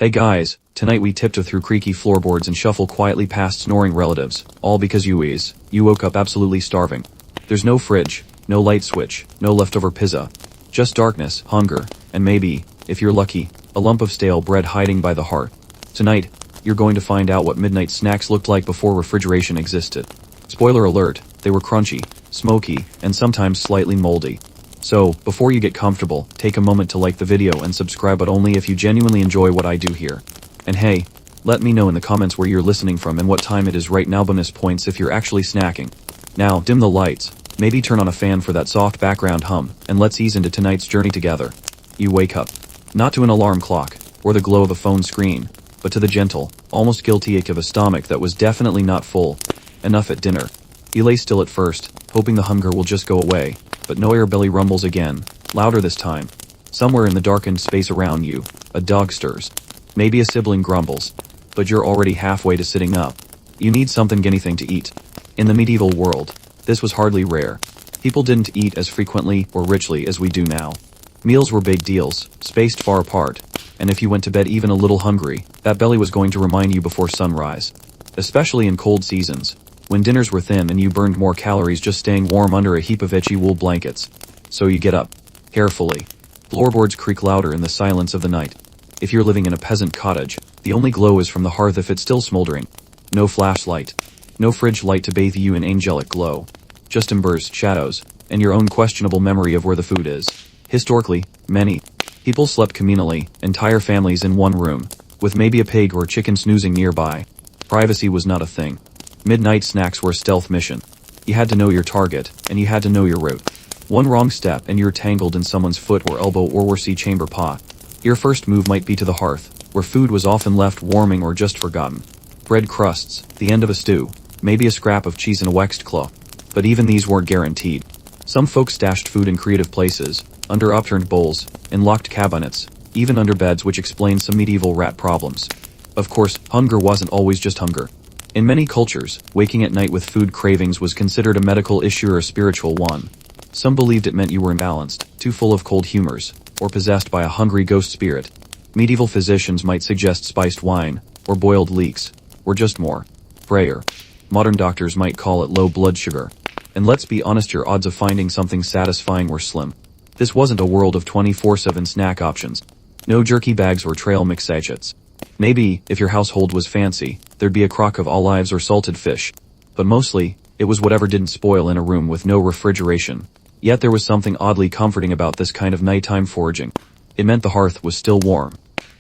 Hey guys, tonight we tiptoe through creaky floorboards and shuffle quietly past snoring relatives, all because you woke up absolutely starving. There's no fridge, no light switch, no leftover pizza. Just darkness, hunger, and maybe, if you're lucky, a lump of stale bread hiding by the hearth. Tonight, you're going to find out what midnight snacks looked like before refrigeration existed. Spoiler alert, they were crunchy, smoky, and sometimes slightly moldy. So, before you get comfortable, take a moment to like the video and subscribe, but only if you genuinely enjoy what I do here. And hey, let me know in the comments where you're listening from and what time it is right now. Bonus points if you're actually snacking. Now, dim the lights, maybe turn on a fan for that soft background hum, and let's ease into tonight's journey together. You wake up. Not to an alarm clock, or the glow of a phone screen, but to the gentle, almost guilty ache of a stomach that was definitely not full enough at dinner. You lay still at first, hoping the hunger will just go away, but no, your belly rumbles again, louder this time. Somewhere in the darkened space around you, a dog stirs. Maybe a sibling grumbles, but you're already halfway to sitting up. You need anything to eat. In the medieval world, this was hardly rare. People didn't eat as frequently or richly as we do now. Meals were big deals, spaced far apart, and if you went to bed even a little hungry, that belly was going to remind you before sunrise. Especially in cold seasons, when dinners were thin and you burned more calories just staying warm under a heap of itchy wool blankets. So you get up. Carefully. Floorboards creak louder in the silence of the night. If you're living in a peasant cottage, the only glow is from the hearth if it's still smoldering. No flashlight. No fridge light to bathe you in angelic glow. Just embers, shadows, and your own questionable memory of where the food is. Historically, many people slept communally, entire families in one room, with maybe a pig or chicken snoozing nearby. Privacy was not a thing. Midnight snacks were a stealth mission. You had to know your target, and you had to know your route. One wrong step and you're tangled in someone's foot or elbow or worse, chamber pot. Your first move might be to the hearth, where food was often left warming or just forgotten. Bread crusts, the end of a stew, maybe a scrap of cheese in a waxed claw. But even these weren't guaranteed. Some folks stashed food in creative places, under upturned bowls, in locked cabinets, even under beds, which explains some medieval rat problems. Of course, hunger wasn't always just hunger. In many cultures, waking at night with food cravings was considered a medical issue or a spiritual one. Some believed it meant you were imbalanced, too full of cold humors, or possessed by a hungry ghost spirit. Medieval physicians might suggest spiced wine, or boiled leeks, or just more prayer. Modern doctors might call it low blood sugar. And let's be honest, your odds of finding something satisfying were slim. This wasn't a world of 24/7 snack options. No jerky bags or trail mix sachets. Maybe, if your household was fancy, there'd be a crock of olives or salted fish. But mostly, it was whatever didn't spoil in a room with no refrigeration. Yet there was something oddly comforting about this kind of nighttime foraging. It meant the hearth was still warm.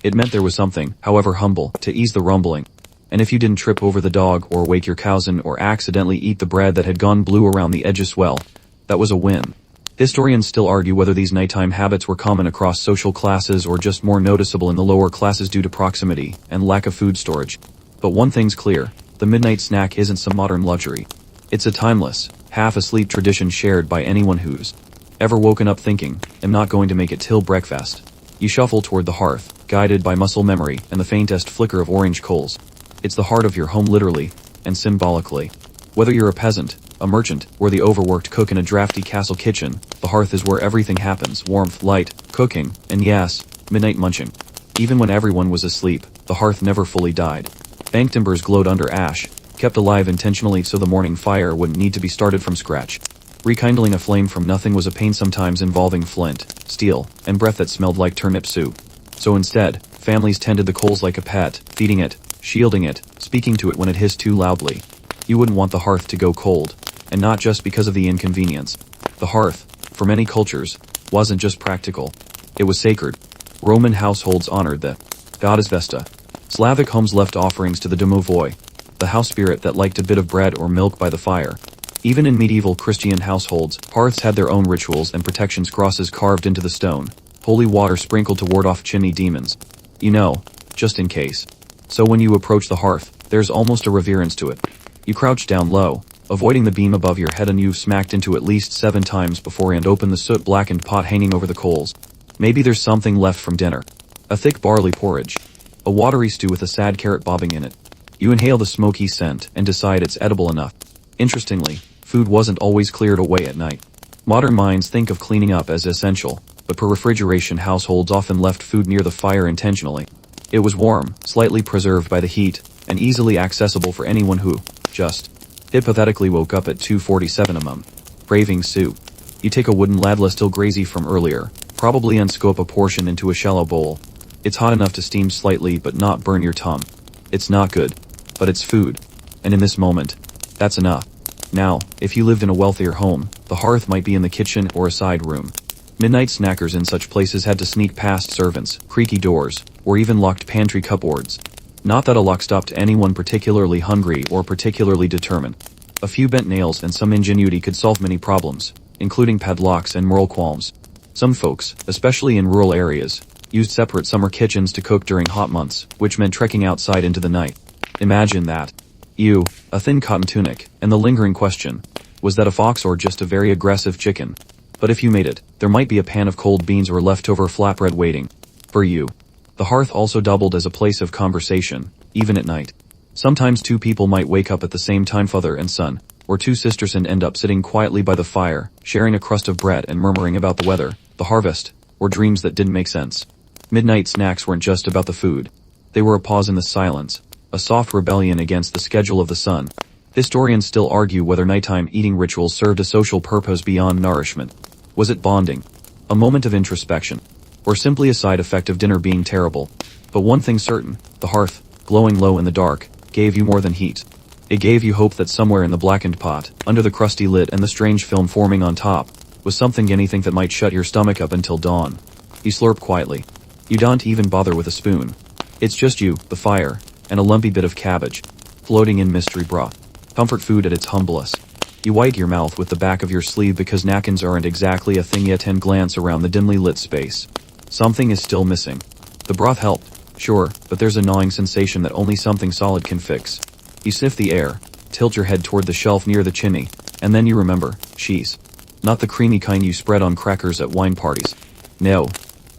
It meant there was something, however humble, to ease the rumbling. And if you didn't trip over the dog or wake your cousin or accidentally eat the bread that had gone blue around the edges, well, that was a win. Historians still argue whether these nighttime habits were common across social classes or just more noticeable in the lower classes due to proximity and lack of food storage. But one thing's clear, the midnight snack isn't some modern luxury. It's a timeless, half-asleep tradition shared by anyone who's ever woken up thinking, I'm not going to make it till breakfast. You shuffle toward the hearth, guided by muscle memory and the faintest flicker of orange coals. It's the heart of your home literally, and symbolically. Whether you're a peasant, a merchant, or the overworked cook in a drafty castle kitchen, the hearth is where everything happens: warmth, light, cooking, and yes, midnight munching. Even when everyone was asleep, the hearth never fully died. Banked embers glowed under ash, kept alive intentionally so the morning fire wouldn't need to be started from scratch. Rekindling a flame from nothing was a pain, sometimes involving flint, steel, and breath that smelled like turnip soup. So instead, families tended the coals like a pet, feeding it, shielding it, speaking to it when it hissed too loudly. You wouldn't want the hearth to go cold, and not just because of the inconvenience. The hearth, for many cultures, wasn't just practical. It was sacred. Roman households honored the goddess Vesta. Slavic homes left offerings to the domovoi, the house spirit that liked a bit of bread or milk by the fire. Even in medieval Christian households, hearths had their own rituals and protections: crosses carved into the stone, holy water sprinkled to ward off chimney demons. You know, just in case. So when you approach the hearth, there's almost a reverence to it. You crouch down low, avoiding the beam above your head, and you've smacked into at least 7 times before and open the soot-blackened pot hanging over the coals. Maybe there's something left from dinner. A thick barley porridge. A watery stew with a sad carrot bobbing in it. You inhale the smoky scent and decide it's edible enough. Interestingly, food wasn't always cleared away at night. Modern minds think of cleaning up as essential, but per refrigeration households often left food near the fire intentionally. It was warm, slightly preserved by the heat, and easily accessible for anyone who, just, hypothetically woke up at 2:47 am. Craving soup. You take a wooden ladle still grazy from earlier, probably unscoop a portion into a shallow bowl. It's hot enough to steam slightly but not burn your tongue. It's not good, but it's food. And in this moment, that's enough. Now, if you lived in a wealthier home, the hearth might be in the kitchen or a side room. Midnight snackers in such places had to sneak past servants, creaky doors, or even locked pantry cupboards. Not that a lock stopped anyone particularly hungry or particularly determined. A few bent nails and some ingenuity could solve many problems, including padlocks and moral qualms. Some folks, especially in rural areas, used separate summer kitchens to cook during hot months, which meant trekking outside into the night. Imagine that. You, a thin cotton tunic, and the lingering question, was that a fox or just a very aggressive chicken? But if you made it, there might be a pan of cold beans or leftover flatbread waiting for you. The hearth also doubled as a place of conversation, even at night. Sometimes two people might wake up at the same time, father and son, or two sisters, and end up sitting quietly by the fire, sharing a crust of bread and murmuring about the weather, the harvest, or dreams that didn't make sense. Midnight snacks weren't just about the food. They were a pause in the silence, a soft rebellion against the schedule of the sun. Historians still argue whether nighttime eating rituals served a social purpose beyond nourishment. Was it bonding? A moment of introspection? Or simply a side effect of dinner being terrible? But one thing's certain, the hearth, glowing low in the dark, gave you more than heat. It gave you hope that somewhere in the blackened pot, under the crusty lid and the strange film forming on top, was anything that might shut your stomach up until dawn. You slurp quietly. You don't even bother with a spoon. It's just you, the fire, and a lumpy bit of cabbage, floating in mystery broth. Comfort food at its humblest. You wipe your mouth with the back of your sleeve because napkins aren't exactly a thing yet, and glance around the dimly lit space. Something is still missing. The broth helped, sure, but there's a gnawing sensation that only something solid can fix. You sniff the air, tilt your head toward the shelf near the chimney, and then you remember, cheese. Not the creamy kind you spread on crackers at wine parties. No.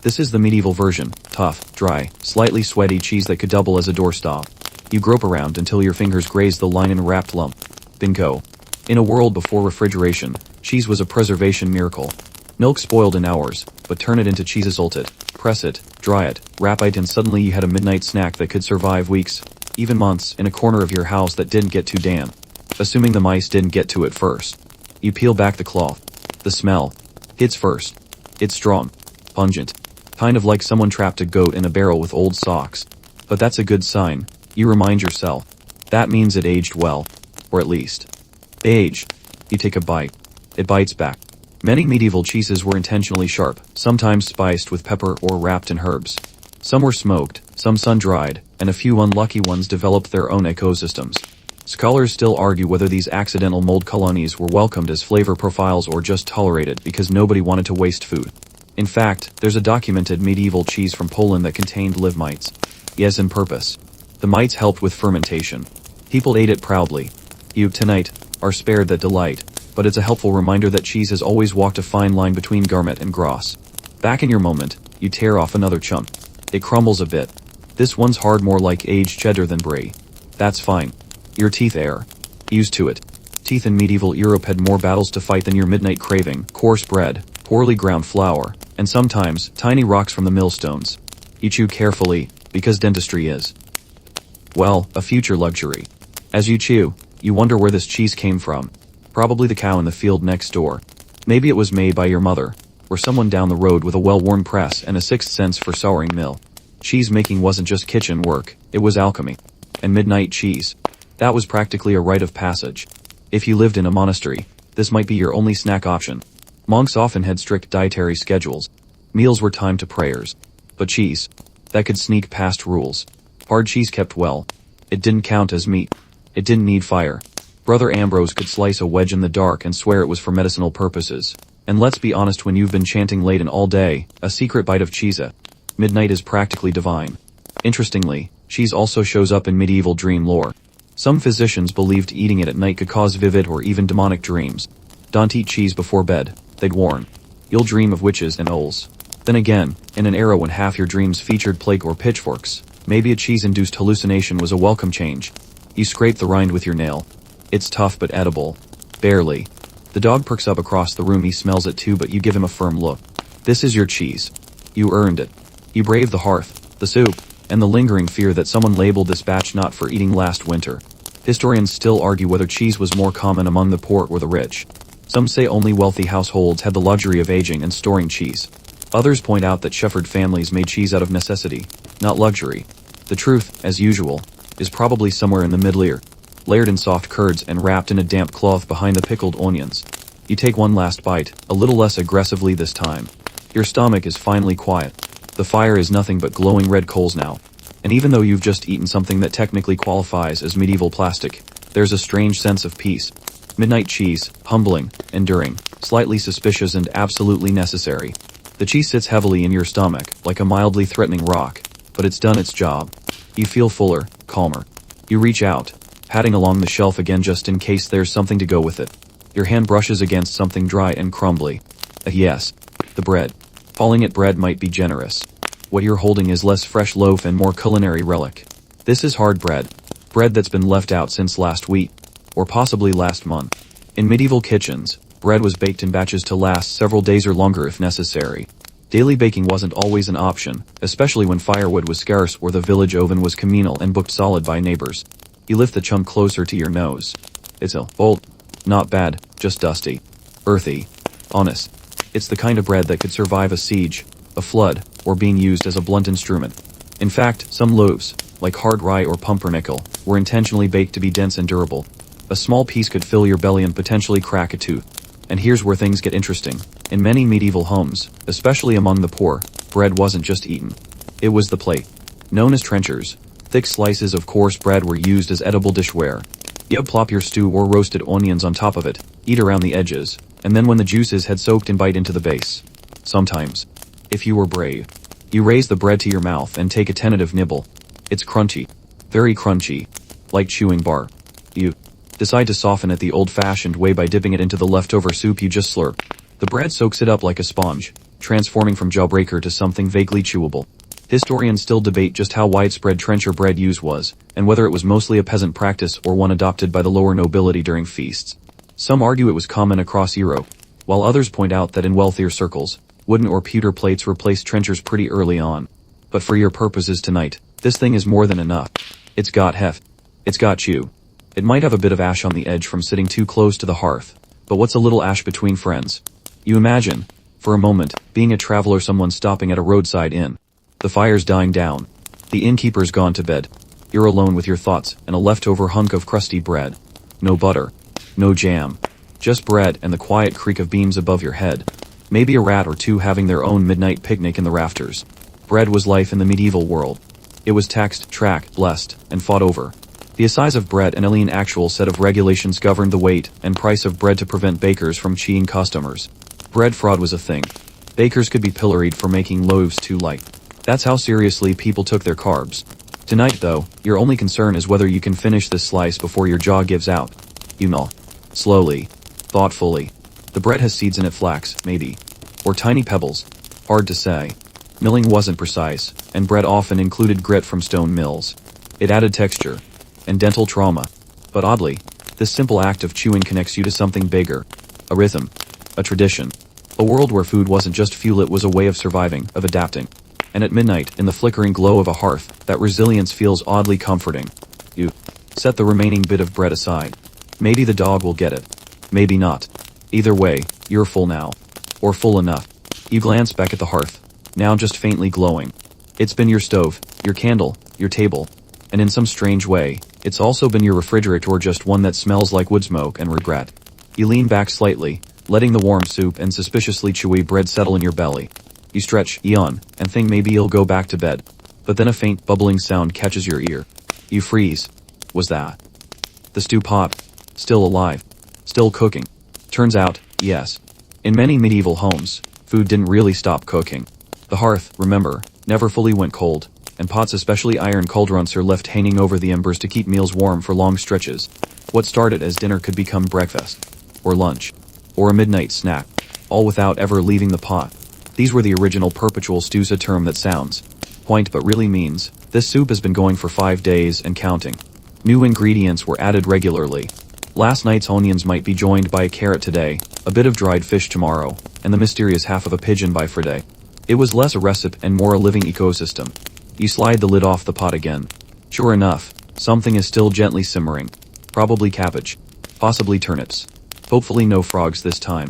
This is the medieval version, tough, dry, slightly sweaty cheese that could double as a doorstop. You grope around until your fingers graze the linen-wrapped lump. Bingo. In a world before refrigeration, cheese was a preservation miracle. Milk spoiled in hours, but turn it into cheese, salt it, press it, dry it, wrap it, and suddenly you had a midnight snack that could survive weeks, even months, in a corner of your house that didn't get too damp. Assuming the mice didn't get to it first. You peel back the cloth. The smell. Hits first. It's strong. Pungent. Kind of like someone trapped a goat in a barrel with old socks. But that's a good sign. You remind yourself. That means it aged well. Or at least. Age. You take a bite. It bites back. Many medieval cheeses were intentionally sharp, sometimes spiced with pepper or wrapped in herbs. Some were smoked, some sun-dried, and a few unlucky ones developed their own ecosystems. Scholars still argue whether these accidental mold colonies were welcomed as flavor profiles or just tolerated because nobody wanted to waste food. In fact, there's a documented medieval cheese from Poland that contained live mites. Yes, and purpose. The mites helped with fermentation. People ate it proudly. You, tonight, are spared that delight, but it's a helpful reminder that cheese has always walked a fine line between gourmet and gross. Back in your moment, you tear off another chunk. It crumbles a bit. This one's hard, more like aged cheddar than brie. That's fine. Your teeth are used to it. Teeth in medieval Europe had more battles to fight than your midnight craving, coarse bread, poorly ground flour, and sometimes tiny rocks from the millstones. You chew carefully, because dentistry is, well, a future luxury. As you chew, you wonder where this cheese came from. Probably the cow in the field next door. Maybe it was made by your mother, or someone down the road with a well-worn press and a sixth sense for souring mill. Cheese making wasn't just kitchen work, it was alchemy. And midnight cheese. That was practically a rite of passage. If you lived in a monastery, this might be your only snack option. Monks often had strict dietary schedules. Meals were timed to prayers. But cheese, that could sneak past rules. Hard cheese kept well. It didn't count as meat. It didn't need fire. Brother Ambrose could slice a wedge in the dark and swear it was for medicinal purposes. And let's be honest, when you've been chanting late and all day, a secret bite of cheese at midnight is practically divine. Interestingly, cheese also shows up in medieval dream lore. Some physicians believed eating it at night could cause vivid or even demonic dreams. Don't eat cheese before bed, they'd warn. You'll dream of witches and owls. Then again, in an era when half your dreams featured plague or pitchforks, maybe a cheese-induced hallucination was a welcome change. You scrape the rind with your nail. It's tough but edible. Barely. The dog perks up across the room, he smells it too, but you give him a firm look. This is your cheese. You earned it. You braved the hearth, the soup, and the lingering fear that someone labeled this batch not for eating last winter. Historians still argue whether cheese was more common among the poor or the rich. Some say only wealthy households had the luxury of aging and storing cheese. Others point out that shepherd families made cheese out of necessity, not luxury. The truth, as usual, is probably somewhere in the middle here, layered in soft curds and wrapped in a damp cloth behind the pickled onions. You take one last bite, a little less aggressively this time. Your stomach is finally quiet. The fire is nothing but glowing red coals now. And even though you've just eaten something that technically qualifies as medieval plastic, there's a strange sense of peace. Midnight cheese, humbling, enduring, slightly suspicious and absolutely necessary. The cheese sits heavily in your stomach, like a mildly threatening rock, but it's done its job. You feel fuller, calmer. You reach out, patting along the shelf again just in case there's something to go with it. Your hand brushes against something dry and crumbly. Yes, the bread. Calling it bread might be generous. What you're holding is less fresh loaf and more culinary relic. This is hard bread. Bread that's been left out since last week, or possibly last month. In medieval kitchens, bread was baked in batches to last several days or longer if necessary. Daily baking wasn't always an option, especially when firewood was scarce or the village oven was communal and booked solid by neighbors. You lift the chunk closer to your nose. It's old. Not bad, just dusty. Earthy. Honest. It's the kind of bread that could survive a siege, a flood, or being used as a blunt instrument. In fact, some loaves, like hard rye or pumpernickel, were intentionally baked to be dense and durable. A small piece could fill your belly and potentially crack a tooth. And here's where things get interesting. In many medieval homes, especially among the poor, bread wasn't just eaten. It was the plate. Known as trenchers, thick slices of coarse bread were used as edible dishware. You'd plop your stew or roasted onions on top of it, eat around the edges, and then when the juices had soaked in bite into the base. Sometimes, if you were brave, you raise the bread to your mouth and take a tentative nibble. It's crunchy. Very crunchy. Like chewing bar. You decide to soften it the old-fashioned way by dipping it into the leftover soup you just slurped. The bread soaks it up like a sponge, transforming from jawbreaker to something vaguely chewable. Historians still debate just how widespread trencher bread use was, and whether it was mostly a peasant practice or one adopted by the lower nobility during feasts. Some argue it was common across Europe, while others point out that in wealthier circles, wooden or pewter plates replaced trenchers pretty early on. But for your purposes tonight, this thing is more than enough. It's got heft. It's got chew. It might have a bit of ash on the edge from sitting too close to the hearth, but what's a little ash between friends? You imagine, for a moment, being a traveler, someone stopping at a roadside inn. The fire's dying down. The innkeeper's gone to bed. You're alone with your thoughts and a leftover hunk of crusty bread. No butter. No jam. Just bread and the quiet creak of beams above your head. Maybe a rat or two having their own midnight picnic in the rafters. Bread was life in the medieval world. It was taxed, tracked, blessed, and fought over. The assize of bread and an actual set of regulations governed the weight and price of bread to prevent bakers from cheating customers. Bread fraud was a thing. Bakers could be pilloried for making loaves too light. That's how seriously people took their carbs. Tonight though, your only concern is whether you can finish this slice before your jaw gives out. You gnaw. Slowly. Thoughtfully. The bread has seeds in it, flax, maybe. Or tiny pebbles. Hard to say. Milling wasn't precise, and bread often included grit from stone mills. It added texture. And dental trauma. But oddly, this simple act of chewing connects you to something bigger. A rhythm. A tradition. A world where food wasn't just fuel, it was a way of surviving, of adapting. And at midnight, in the flickering glow of a hearth, that resilience feels oddly comforting. You set the remaining bit of bread aside. Maybe the dog will get it. Maybe not. Either way, you're full now. Or full enough. You glance back at the hearth, now just faintly glowing. It's been your stove, your candle, your table. And in some strange way, it's also been your refrigerator, or just one that smells like wood smoke and regret. You lean back slightly, letting the warm soup and suspiciously chewy bread settle in your belly. You stretch, yawn, and think maybe you'll go back to bed. But then a faint bubbling sound catches your ear. You freeze. Was that the stew pot? Still alive? Still cooking? Turns out, yes. In many medieval homes, food didn't really stop cooking. The hearth, remember, never fully went cold, and pots, especially iron cauldrons, are left hanging over the embers to keep meals warm for long stretches. What started as dinner could become breakfast, or lunch, or a midnight snack, all without ever leaving the pot. These were the original perpetual stews, a term that sounds quaint but really means, this soup has been going for 5 days and counting. New ingredients were added regularly. Last night's onions might be joined by a carrot today, a bit of dried fish tomorrow, and the mysterious half of a pigeon by Friday. It was less a recipe and more a living ecosystem. You slide the lid off the pot again. Sure enough, something is still gently simmering. Probably cabbage. Possibly turnips. Hopefully no frogs this time.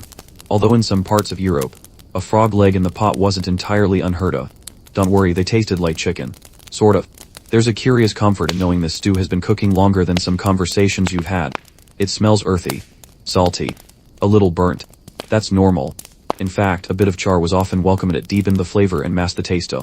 Although in some parts of Europe, a frog leg in the pot wasn't entirely unheard of. Don't worry, they tasted like chicken. Sort of. There's a curious comfort in knowing this stew has been cooking longer than some conversations you've had. It smells earthy. Salty. A little burnt. That's normal. In fact, a bit of char was often welcome, and it deepened the flavor and masked the taste.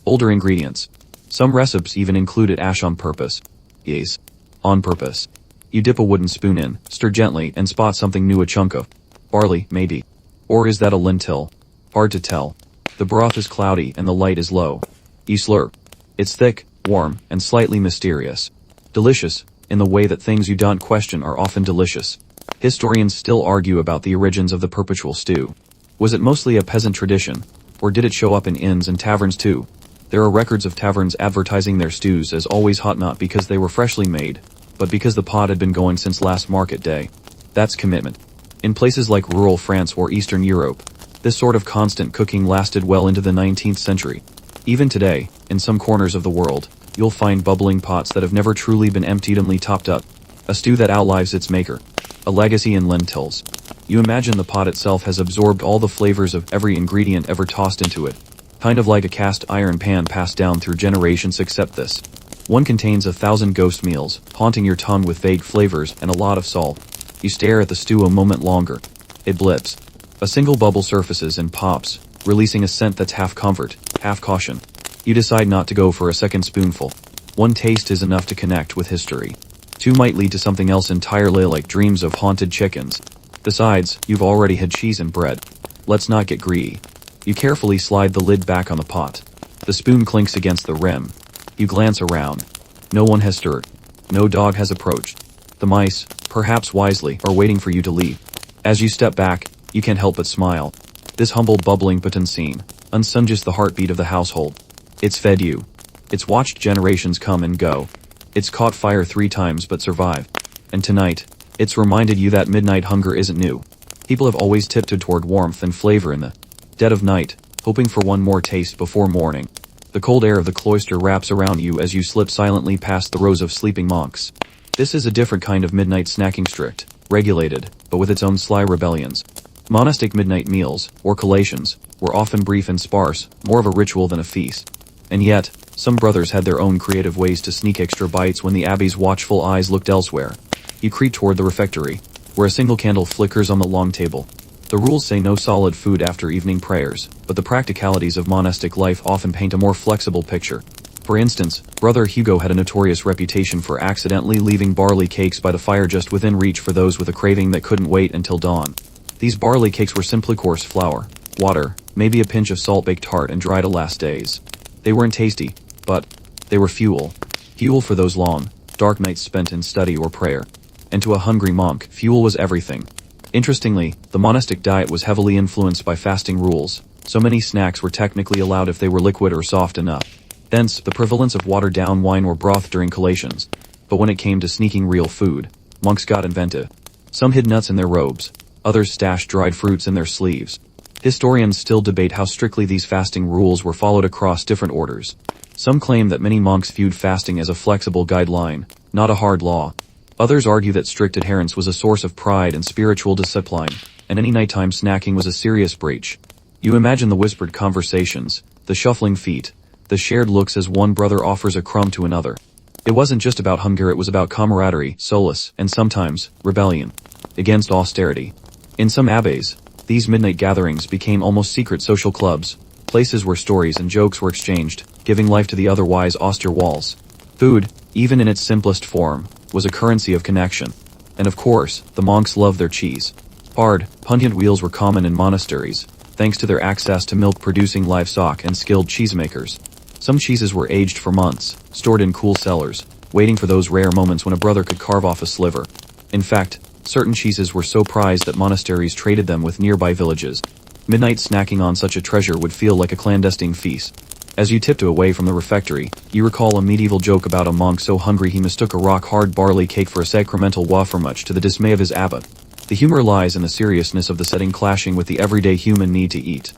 Older ingredients. Some recipes even included ash on purpose. Yes. On purpose. You dip a wooden spoon in, stir gently, and spot something new, a chunk of barley, maybe. Or is that a lentil? Hard to tell. The broth is cloudy and the light is low. You slurp. It's thick, warm, and slightly mysterious. Delicious, in the way that things you don't question are often delicious. Historians still argue about the origins of the perpetual stew. Was it mostly a peasant tradition? Or did it show up in inns and taverns too? There are records of taverns advertising their stews as always hot, not because they were freshly made, but because the pot had been going since last market day. That's commitment. In places like rural France or Eastern Europe, this sort of constant cooking lasted well into the 19th century. Even today, in some corners of the world, you'll find bubbling pots that have never truly been emptied, only topped up. A stew that outlives its maker. A legacy in lentils. You imagine the pot itself has absorbed all the flavors of every ingredient ever tossed into it. Kind of like a cast iron pan passed down through generations, except this one contains 1,000 ghost meals, haunting your tongue with vague flavors and a lot of salt. You stare at the stew a moment longer. It blips. A single bubble surfaces and pops, releasing a scent that's half comfort, half caution. You decide not to go for a second spoonful. One taste is enough to connect with history. Two might lead to something else entirely, like dreams of haunted chickens. Besides, you've already had cheese and bread. Let's not get greedy. You carefully slide the lid back on the pot. The spoon clinks against the rim. You glance around. No one has stirred. No dog has approached. The mice, perhaps wisely, are waiting for you to leave. As you step back, you can't help but smile. This humble bubbling potent scene unsunges the heartbeat of the household. It's fed you. It's watched generations come and go. It's caught fire 3 times but survived. And tonight, it's reminded you that midnight hunger isn't new. People have always tiptoed toward warmth and flavor in the dead of night, hoping for one more taste before morning. The cold air of the cloister wraps around you as you slip silently past the rows of sleeping monks. This is a different kind of midnight snacking, strict, regulated, but with its own sly rebellions. Monastic midnight meals, or collations, were often brief and sparse, more of a ritual than a feast. And yet, some brothers had their own creative ways to sneak extra bites when the abbey's watchful eyes looked elsewhere. You creep toward the refectory, where a single candle flickers on the long table. The rules say no solid food after evening prayers, but the practicalities of monastic life often paint a more flexible picture. For instance, Brother Hugo had a notorious reputation for accidentally leaving barley cakes by the fire just within reach for those with a craving that couldn't wait until dawn. These barley cakes were simply coarse flour, water, maybe a pinch of salt baked hard and dried to last days. They weren't tasty, but they were fuel. Fuel for those long, dark nights spent in study or prayer. And to a hungry monk, fuel was everything. Interestingly, the monastic diet was heavily influenced by fasting rules, so many snacks were technically allowed if they were liquid or soft enough. Thence, the prevalence of watered-down wine or broth during collations. But when it came to sneaking real food, monks got inventive. Some hid nuts in their robes, others stashed dried fruits in their sleeves. Historians still debate how strictly these fasting rules were followed across different orders. Some claim that many monks viewed fasting as a flexible guideline, not a hard law. Others argue that strict adherence was a source of pride and spiritual discipline, and any nighttime snacking was a serious breach. You imagine the whispered conversations, the shuffling feet, the shared looks as one brother offers a crumb to another. It wasn't just about hunger, it was about camaraderie, solace, and sometimes, rebellion against austerity. In some abbeys, these midnight gatherings became almost secret social clubs, places where stories and jokes were exchanged, giving life to the otherwise austere walls. Food, even in its simplest form, was a currency of connection. And of course, the monks loved their cheese. Hard, pungent wheels were common in monasteries, thanks to their access to milk-producing livestock and skilled cheesemakers. Some cheeses were aged for months, stored in cool cellars, waiting for those rare moments when a brother could carve off a sliver. In fact, certain cheeses were so prized that monasteries traded them with nearby villages. Midnight snacking on such a treasure would feel like a clandestine feast. As you tiptoe away from the refectory, you recall a medieval joke about a monk so hungry he mistook a rock-hard barley cake for a sacramental wafer, much to the dismay of his abbot. The humor lies in the seriousness of the setting clashing with the everyday human need to eat.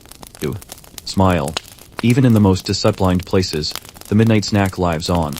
Smile. Even in the most disciplined places, the midnight snack lives on.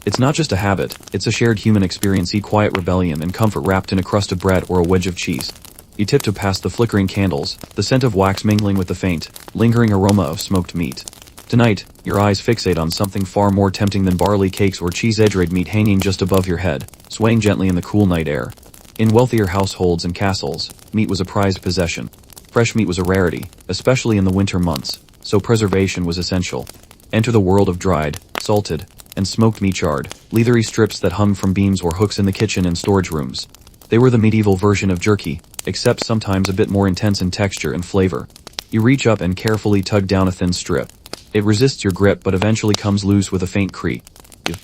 It's not just a habit, it's a shared human experience, quiet rebellion and comfort wrapped in a crust of bread or a wedge of cheese. You tiptoe past the flickering candles, the scent of wax mingling with the faint, lingering aroma of smoked meat. Tonight, your eyes fixate on something far more tempting than barley cakes or cheese-edged meat hanging just above your head, swaying gently in the cool night air. In wealthier households and castles, meat was a prized possession. Fresh meat was a rarity, especially in the winter months, so preservation was essential. Enter the world of dried, salted, and smoked meat, charred, leathery strips that hung from beams or hooks in the kitchen and storage rooms. They were the medieval version of jerky, except sometimes a bit more intense in texture and flavor. You reach up and carefully tug down a thin strip. It resists your grip but eventually comes loose with a faint creak. You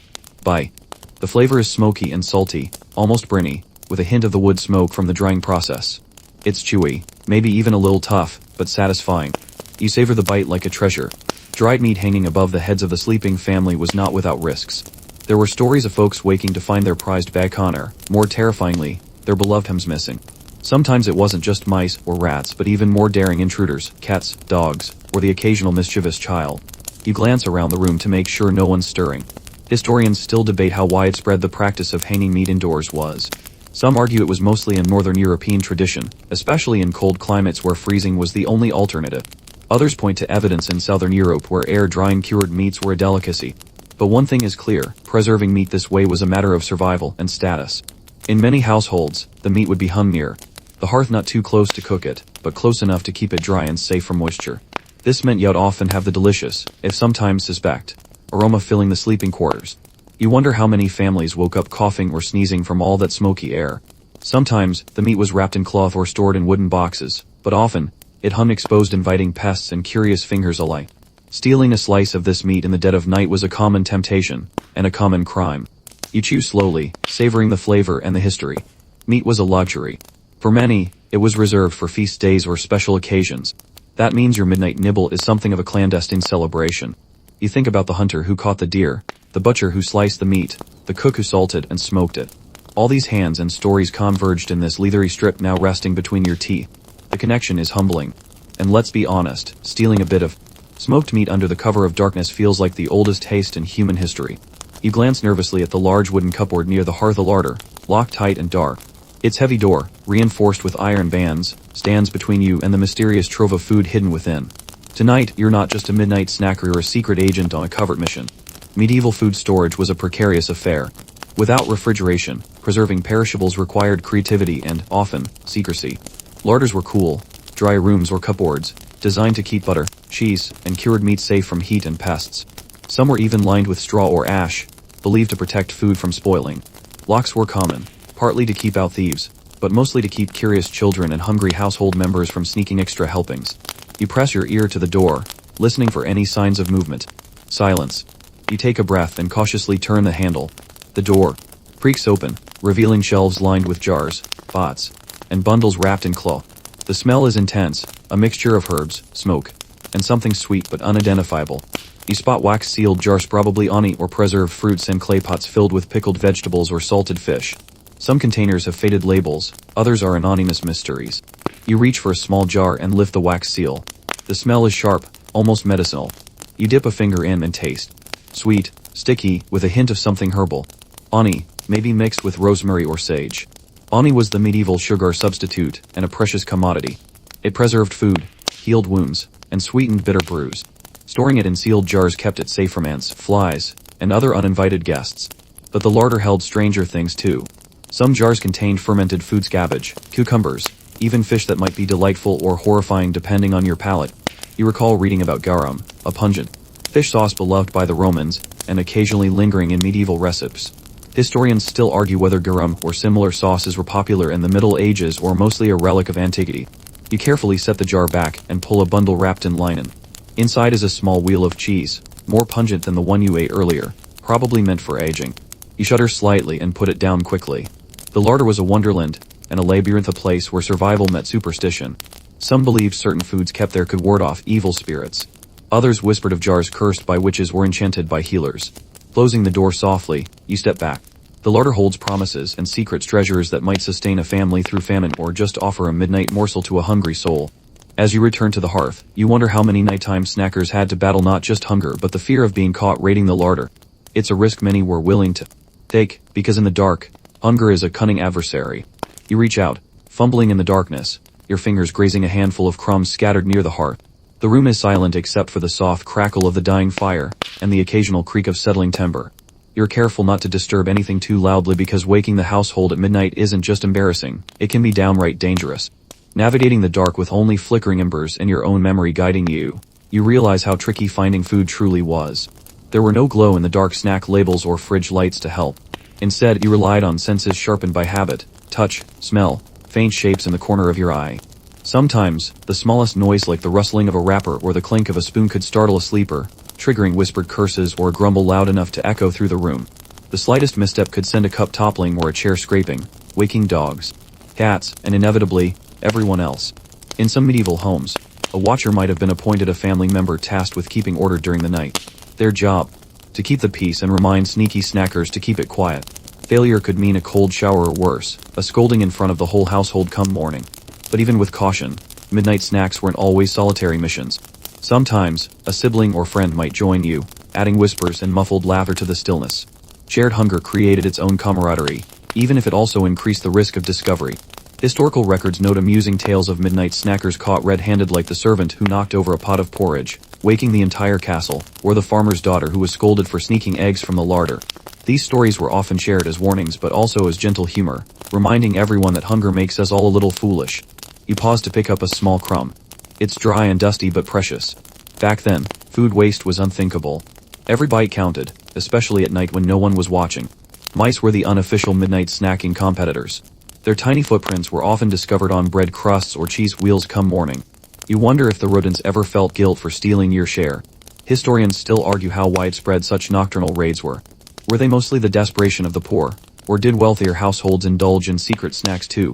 bite. The flavor is smoky and salty, almost briny, with a hint of the wood smoke from the drying process. It's chewy, maybe even a little tough, but satisfying. You savor the bite like a treasure. Dried meat hanging above the heads of the sleeping family was not without risks. There were stories of folks waking to find their prized bacon or, more terrifyingly, their beloved hams missing. Sometimes it wasn't just mice or rats but even more daring intruders, cats, dogs, or the occasional mischievous child. You glance around the room to make sure no one's stirring. Historians still debate how widespread the practice of hanging meat indoors was. Some argue it was mostly a northern European tradition, especially in cold climates where freezing was the only alternative. Others point to evidence in southern Europe where air-drying cured meats were a delicacy. But one thing is clear, preserving meat this way was a matter of survival and status. In many households, the meat would be hung near the hearth, not too close to cook it, but close enough to keep it dry and safe from moisture. This meant you'd often have the delicious, if sometimes suspect, aroma filling the sleeping quarters. You wonder how many families woke up coughing or sneezing from all that smoky air. Sometimes, the meat was wrapped in cloth or stored in wooden boxes, but often, it hung exposed, inviting pests and curious fingers alike. Stealing a slice of this meat in the dead of night was a common temptation, and a common crime. You chew slowly, savoring the flavor and the history. Meat was a luxury. For many, it was reserved for feast days or special occasions. That means your midnight nibble is something of a clandestine celebration. You think about the hunter who caught the deer, the butcher who sliced the meat, the cook who salted and smoked it. All these hands and stories converged in this leathery strip now resting between your teeth. The connection is humbling. And let's be honest, stealing a bit of smoked meat under the cover of darkness feels like the oldest taste in human history. You glance nervously at the large wooden cupboard near the hearth, a larder, locked tight and dark. Its heavy door, reinforced with iron bands, stands between you and the mysterious trove of food hidden within. Tonight, you're not just a midnight snacker or a secret agent on a covert mission. Medieval food storage was a precarious affair. Without refrigeration, preserving perishables required creativity and, often, secrecy. Larders were cool, dry rooms or cupboards, designed to keep butter, cheese, and cured meat safe from heat and pests. Some were even lined with straw or ash, believed to protect food from spoiling. Locks were common, partly to keep out thieves, but mostly to keep curious children and hungry household members from sneaking extra helpings. You press your ear to the door, listening for any signs of movement. Silence. You take a breath and cautiously turn the handle. The door creaks open, revealing shelves lined with jars, pots, and bundles wrapped in cloth. The smell is intense, a mixture of herbs, smoke, and something sweet but unidentifiable. You spot wax-sealed jars, probably oni or preserved fruits, and clay pots filled with pickled vegetables or salted fish. Some containers have faded labels, others are anonymous mysteries. You reach for a small jar and lift the wax seal. The smell is sharp, almost medicinal. You dip a finger in and taste. Sweet, sticky, with a hint of something herbal. Oni, maybe mixed with rosemary or sage. Oni was the medieval sugar substitute, and a precious commodity. It preserved food, healed wounds, and sweetened bitter brews. Storing it in sealed jars kept it safe from ants, flies, and other uninvited guests. But the larder held stranger things too. Some jars contained fermented food scabbage, cucumbers, even fish that might be delightful or horrifying depending on your palate. You recall reading about garum, a pungent fish sauce beloved by the Romans, and occasionally lingering in medieval recipes. Historians still argue whether garum or similar sauces were popular in the Middle Ages or mostly a relic of antiquity. You carefully set the jar back and pull a bundle wrapped in linen. Inside is a small wheel of cheese, more pungent than the one you ate earlier, probably meant for aging. You shudder slightly and put it down quickly. The larder was a wonderland, and a labyrinth, a place where survival met superstition. Some believed certain foods kept there could ward off evil spirits. Others whispered of jars cursed by witches or enchanted by healers. Closing the door softly, you step back. The larder holds promises and secret treasures that might sustain a family through famine or just offer a midnight morsel to a hungry soul. As you return to the hearth, you wonder how many nighttime snackers had to battle not just hunger but the fear of being caught raiding the larder. It's a risk many were willing to take, because in the dark, hunger is a cunning adversary. You reach out, fumbling in the darkness, your fingers grazing a handful of crumbs scattered near the hearth. The room is silent except for the soft crackle of the dying fire, and the occasional creak of settling timber. You're careful not to disturb anything too loudly because waking the household at midnight isn't just embarrassing, it can be downright dangerous. Navigating the dark with only flickering embers and your own memory guiding you, you realize how tricky finding food truly was. There were no glow-in-the-dark snack labels or fridge lights to help. Instead, you relied on senses sharpened by habit, touch, smell, faint shapes in the corner of your eye. Sometimes, the smallest noise like the rustling of a wrapper or the clink of a spoon could startle a sleeper, triggering whispered curses or a grumble loud enough to echo through the room. The slightest misstep could send a cup toppling or a chair scraping, waking dogs, cats, and inevitably, everyone else. In some medieval homes, a watcher might have been appointed a family member tasked with keeping order during the night. Their job? To keep the peace and remind sneaky snackers to keep it quiet. Failure could mean a cold shower or worse, a scolding in front of the whole household come morning. But even with caution, midnight snacks weren't always solitary missions. Sometimes, a sibling or friend might join you, adding whispers and muffled laughter to the stillness. Shared hunger created its own camaraderie, even if it also increased the risk of discovery. Historical records note amusing tales of midnight snackers caught red-handed, like the servant who knocked over a pot of porridge, waking the entire castle, or the farmer's daughter who was scolded for sneaking eggs from the larder. These stories were often shared as warnings but also as gentle humor, reminding everyone that hunger makes us all a little foolish. You pause to pick up a small crumb. It's dry and dusty but precious. Back then, food waste was unthinkable. Every bite counted, especially at night when no one was watching. Mice were the unofficial midnight snacking competitors. Their tiny footprints were often discovered on bread crusts or cheese wheels come morning. You wonder if the rodents ever felt guilt for stealing your share. Historians still argue how widespread such nocturnal raids were. Were they mostly the desperation of the poor, or did wealthier households indulge in secret snacks too?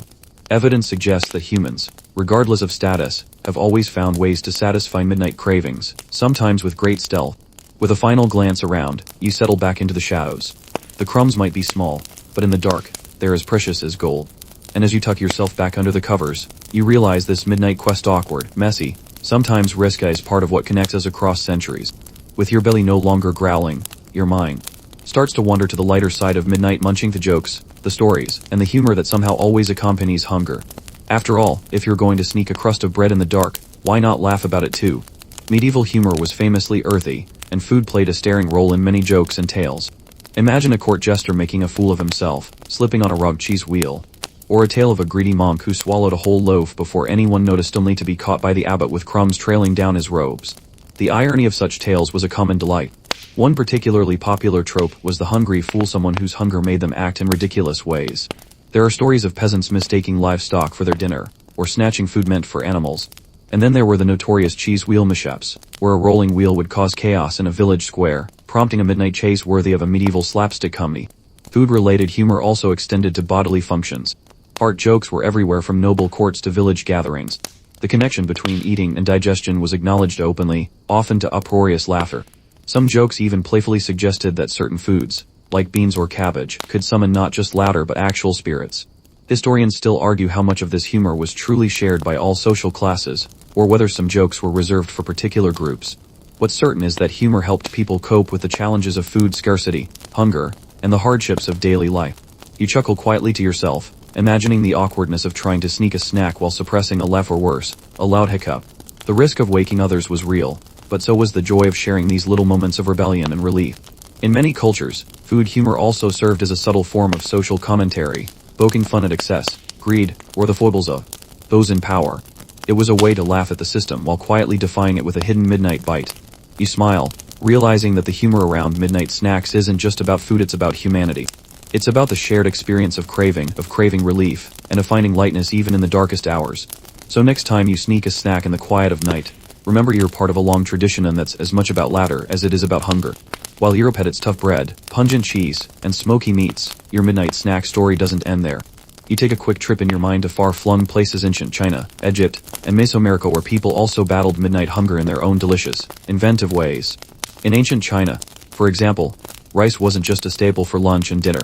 Evidence suggests that humans, regardless of status, have always found ways to satisfy midnight cravings, sometimes with great stealth. With a final glance around, you settle back into the shadows. The crumbs might be small, but in the dark, they're as precious as gold. And as you tuck yourself back under the covers, you realize this midnight quest awkward, messy, sometimes risky is part of what connects us across centuries. With your belly no longer growling, your mind starts to wander to the lighter side of midnight, munching the jokes, the stories, and the humor that somehow always accompanies hunger. After all, if you're going to sneak a crust of bread in the dark, why not laugh about it too? Medieval humor was famously earthy, and food played a staring role in many jokes and tales. Imagine a court jester making a fool of himself, slipping on a rubbed cheese wheel. Or a tale of a greedy monk who swallowed a whole loaf before anyone noticed, only to be caught by the abbot with crumbs trailing down his robes. The irony of such tales was a common delight. One particularly popular trope was the hungry fool, someone whose hunger made them act in ridiculous ways. There are stories of peasants mistaking livestock for their dinner, or snatching food meant for animals. And then there were the notorious cheese wheel mishaps, where a rolling wheel would cause chaos in a village square, prompting a midnight chase worthy of a medieval slapstick comedy. Food-related humor also extended to bodily functions. Heart jokes were everywhere, from noble courts to village gatherings. The connection between eating and digestion was acknowledged openly, often to uproarious laughter. Some jokes even playfully suggested that certain foods, like beans or cabbage, could summon not just laughter but actual spirits. Historians still argue how much of this humor was truly shared by all social classes, or whether some jokes were reserved for particular groups. What's certain is that humor helped people cope with the challenges of food scarcity, hunger, and the hardships of daily life. You chuckle quietly to yourself, imagining the awkwardness of trying to sneak a snack while suppressing a laugh or worse, a loud hiccup. The risk of waking others was real, but so was the joy of sharing these little moments of rebellion and relief. In many cultures, food humor also served as a subtle form of social commentary, poking fun at excess, greed, or the foibles of those in power. It was a way to laugh at the system while quietly defying it with a hidden midnight bite. You smile, realizing that the humor around midnight snacks isn't just about food, it's about humanity. It's about the shared experience of craving relief, and of finding lightness even in the darkest hours. So next time you sneak a snack in the quiet of night, remember you're part of a long tradition, and that's as much about laughter as it is about hunger. While Europe had its tough bread, pungent cheese, and smoky meats, your midnight snack story doesn't end there. You take a quick trip in your mind to far-flung places, ancient China, Egypt, and Mesoamerica, where people also battled midnight hunger in their own delicious, inventive ways. In ancient China, for example, rice wasn't just a staple for lunch and dinner.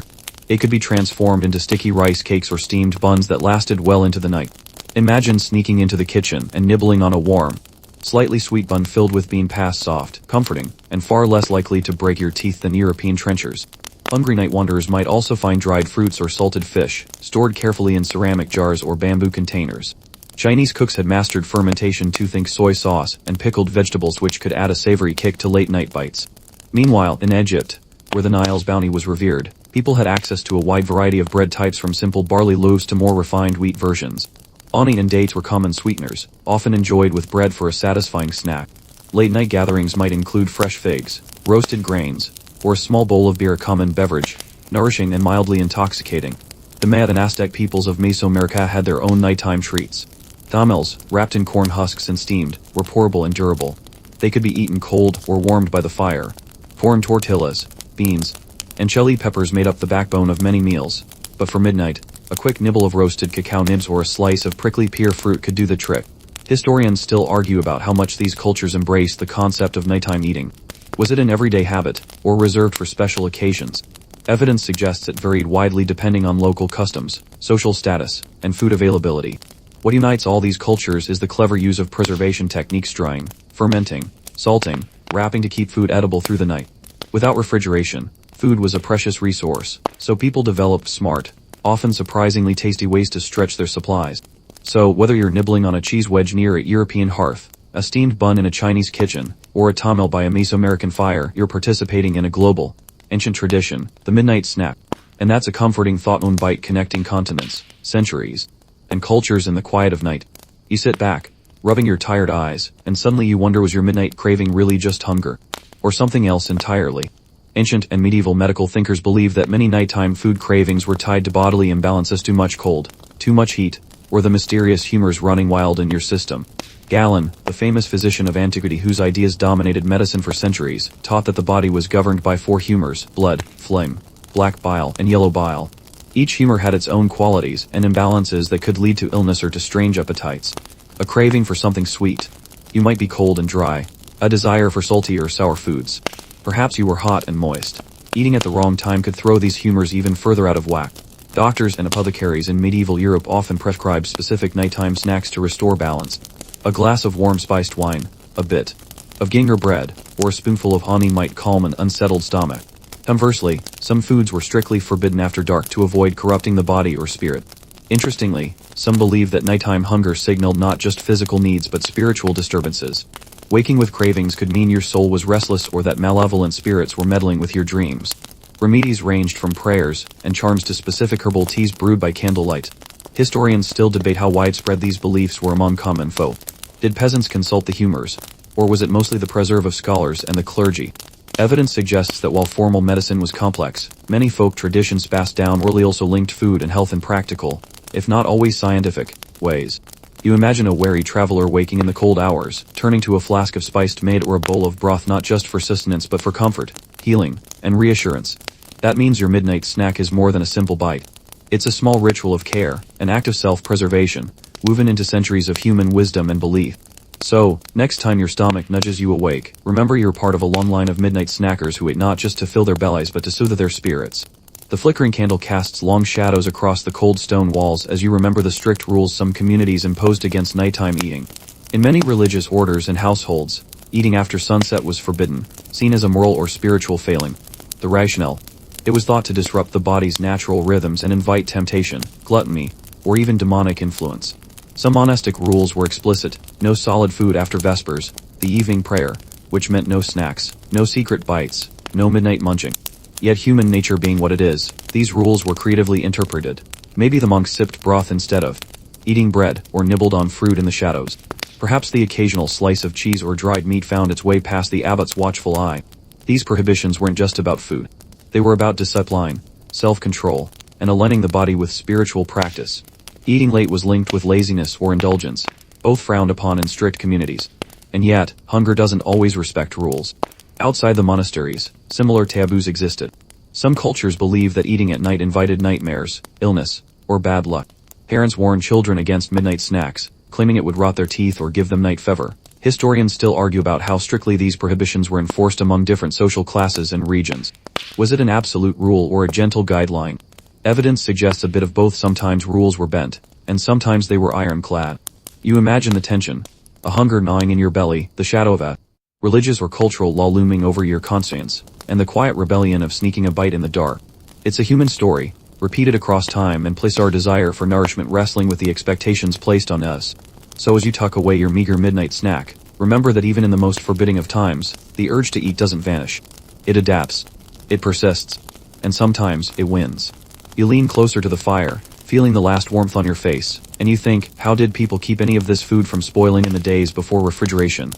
It could be transformed into sticky rice cakes or steamed buns that lasted well into the night. Imagine sneaking into the kitchen and nibbling on a warm, slightly sweet bun filled with bean paste, soft, comforting, and far less likely to break your teeth than European trenchers. Hungry night wanderers might also find dried fruits or salted fish, stored carefully in ceramic jars or bamboo containers. Chinese cooks had mastered fermentation to think soy sauce and pickled vegetables, which could add a savory kick to late-night bites. Meanwhile, in Egypt, where the Nile's bounty was revered, people had access to a wide variety of bread types, from simple barley loaves to more refined wheat versions. Honey and dates were common sweeteners, often enjoyed with bread for a satisfying snack. Late-night gatherings might include fresh figs, roasted grains, or a small bowl of beer, a common beverage, nourishing and mildly intoxicating. The Maya and Aztec peoples of Mesoamerica had their own nighttime treats. Tamales, wrapped in corn husks and steamed, were pourable and durable. They could be eaten cold or warmed by the fire. Corn tortillas, beans, and chili peppers made up the backbone of many meals. But for midnight, a quick nibble of roasted cacao nibs or a slice of prickly pear fruit could do the trick. Historians still argue about how much these cultures embraced the concept of nighttime eating. Was it an everyday habit, or reserved for special occasions? Evidence suggests it varied widely depending on local customs, social status, and food availability. What unites all these cultures is the clever use of preservation techniques: drying, fermenting, salting, wrapping to keep food edible through the night. Without refrigeration, food was a precious resource, so people developed smart, often surprisingly tasty ways to stretch their supplies. So, whether you're nibbling on a cheese wedge near a European hearth, a steamed bun in a Chinese kitchen, or a tamal by a Mesoamerican fire, you're participating in a global, ancient tradition, the midnight snack. And that's a comforting thought: one bite connecting continents, centuries, and cultures in the quiet of night. You sit back, rubbing your tired eyes, and suddenly you wonder, was your midnight craving really just hunger? Or something else entirely? Ancient and medieval medical thinkers believed that many nighttime food cravings were tied to bodily imbalances: too much cold, too much heat, or the mysterious humors running wild in your system. Galen, the famous physician of antiquity whose ideas dominated medicine for centuries, taught that the body was governed by four humors: blood, phlegm, black bile, and yellow bile. Each humor had its own qualities and imbalances that could lead to illness or to strange appetites. A craving for something sweet. You might be cold and dry. A desire for salty or sour foods. Perhaps you were hot and moist. Eating at the wrong time could throw these humors even further out of whack. Doctors and apothecaries in medieval Europe often prescribed specific nighttime snacks to restore balance. A glass of warm spiced wine, a bit of gingerbread, or a spoonful of honey might calm an unsettled stomach. Conversely, some foods were strictly forbidden after dark to avoid corrupting the body or spirit. Interestingly, some believe that nighttime hunger signaled not just physical needs but spiritual disturbances. Waking with cravings could mean your soul was restless or that malevolent spirits were meddling with your dreams. Remedies ranged from prayers and charms to specific herbal teas brewed by candlelight. Historians still debate how widespread these beliefs were among common folk. Did peasants consult the humors, or was it mostly the preserve of scholars and the clergy? Evidence suggests that while formal medicine was complex, many folk traditions passed down orally also linked food and health in practical, if not always scientific, ways. You imagine a wary traveler waking in the cold hours, turning to a flask of spiced mead or a bowl of broth not just for sustenance but for comfort, healing, and reassurance. That means your midnight snack is more than a simple bite. It's a small ritual of care, an act of self-preservation, woven into centuries of human wisdom and belief. So, next time your stomach nudges you awake, remember you're part of a long line of midnight snackers who ate not just to fill their bellies but to soothe their spirits. The flickering candle casts long shadows across the cold stone walls as you remember the strict rules some communities imposed against nighttime eating. In many religious orders and households, eating after sunset was forbidden, seen as a moral or spiritual failing. The rationale: it was thought to disrupt the body's natural rhythms and invite temptation, gluttony, or even demonic influence. Some monastic rules were explicit: no solid food after vespers, the evening prayer, which meant no snacks, no secret bites, no midnight munching. Yet human nature being what it is, these rules were creatively interpreted. Maybe the monks sipped broth instead of eating bread, or nibbled on fruit in the shadows. Perhaps the occasional slice of cheese or dried meat found its way past the abbot's watchful eye. These prohibitions weren't just about food. They were about discipline, self-control, and aligning the body with spiritual practice. Eating late was linked with laziness or indulgence, both frowned upon in strict communities. And yet, hunger doesn't always respect rules. Outside the monasteries, similar taboos existed. Some cultures believed that eating at night invited nightmares, illness, or bad luck. Parents warned children against midnight snacks, claiming it would rot their teeth or give them night fever. Historians still argue about how strictly these prohibitions were enforced among different social classes and regions. Was it an absolute rule or a gentle guideline? Evidence suggests a bit of both. Sometimes rules were bent, and sometimes they were ironclad. You imagine the tension, a hunger gnawing in your belly, the shadow of a religious or cultural law looming over your conscience, and the quiet rebellion of sneaking a bite in the dark. It's a human story, repeated across time and place our desire for nourishment wrestling with the expectations placed on us. So as you tuck away your meager midnight snack, remember that even in the most forbidding of times, the urge to eat doesn't vanish. It adapts. It persists. And sometimes, it wins. You lean closer to the fire, feeling the last warmth on your face, and you think, how did people keep any of this food from spoiling in the days before refrigeration?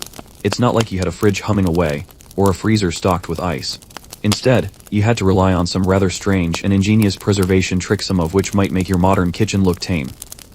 It's not like you had a fridge humming away, or a freezer stocked with ice. Instead, you had to rely on some rather strange and ingenious preservation tricks, some of which might make your modern kitchen look tame.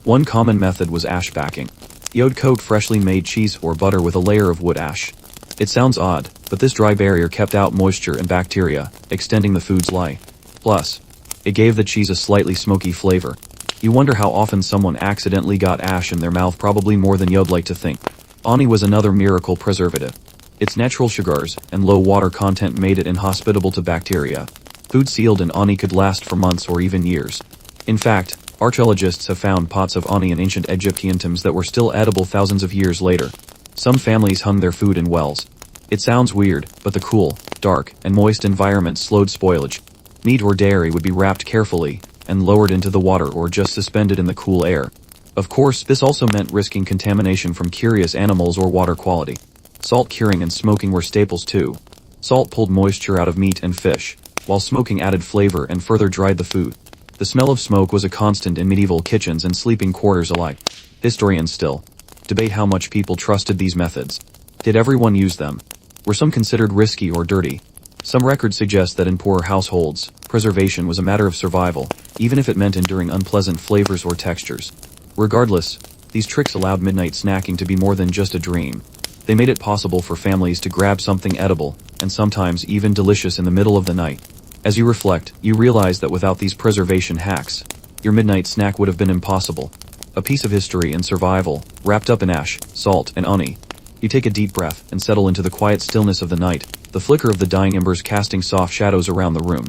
One common method was ash backing. You would coat freshly made cheese or butter with a layer of wood ash. It sounds odd, but this dry barrier kept out moisture and bacteria, extending the food's life. Plus, it gave the cheese a slightly smoky flavor. You wonder how often someone accidentally got ash in their mouth, probably more than you'd like to think. Ani was another miracle preservative. Its natural sugars and low water content made it inhospitable to bacteria. Food sealed in ani could last for months or even years. In fact, archaeologists have found pots of ani in ancient Egyptian tombs that were still edible thousands of years later. Some families hung their food in wells. It sounds weird, but the cool, dark, and moist environment slowed spoilage. Meat or dairy would be wrapped carefully and lowered into the water or just suspended in the cool air. Of course, this also meant risking contamination from curious animals or water quality. Salt curing and smoking were staples too. Salt pulled moisture out of meat and fish, while smoking added flavor and further dried the food. The smell of smoke was a constant in medieval kitchens and sleeping quarters alike. Historians still debate how much people trusted these methods. Did everyone use them? Were some considered risky or dirty? Some records suggest that in poorer households, preservation was a matter of survival, even if it meant enduring unpleasant flavors or textures. Regardless, these tricks allowed midnight snacking to be more than just a dream. They made it possible for families to grab something edible, and sometimes even delicious in the middle of the night. As you reflect, you realize that without these preservation hacks, your midnight snack would have been impossible. A piece of history and survival, wrapped up in ash, salt, and ani. You take a deep breath and settle into the quiet stillness of the night, the flicker of the dying embers casting soft shadows around the room.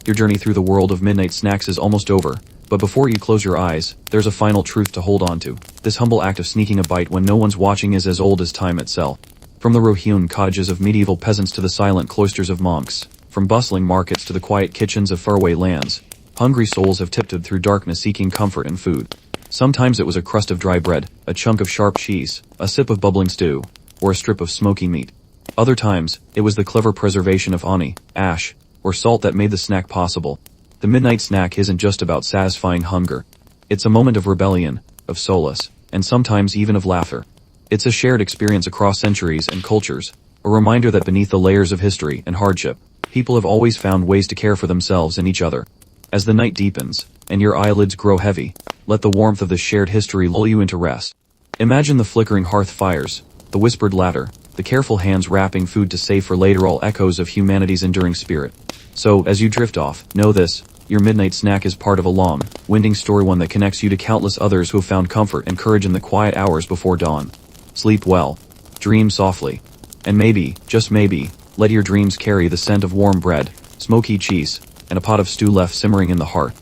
Your journey through the world of midnight snacks is almost over, but before you close your eyes, there's a final truth to hold on to. This humble act of sneaking a bite when no one's watching is as old as time itself. From the row-hewn cottages of medieval peasants to the silent cloisters of monks, from bustling markets to the quiet kitchens of faraway lands, hungry souls have tiptoed through darkness seeking comfort and food. Sometimes it was a crust of dry bread, a chunk of sharp cheese, a sip of bubbling stew, or a strip of smoky meat. Other times, it was the clever preservation of ani, ash, or salt that made the snack possible. The midnight snack isn't just about satisfying hunger. It's a moment of rebellion, of solace, and sometimes even of laughter. It's a shared experience across centuries and cultures, a reminder that beneath the layers of history and hardship, people have always found ways to care for themselves and each other. As the night deepens, and your eyelids grow heavy, let the warmth of the shared history lull you into rest. Imagine the flickering hearth fires, the whispered laughter, the careful hands wrapping food to save for later, all echoes of humanity's enduring spirit. So, as you drift off, know this: your midnight snack is part of a long, winding story, one that connects you to countless others who have found comfort and courage in the quiet hours before dawn. Sleep well, dream softly, and maybe, just maybe, let your dreams carry the scent of warm bread, smoky cheese, and a pot of stew left simmering in the hearth.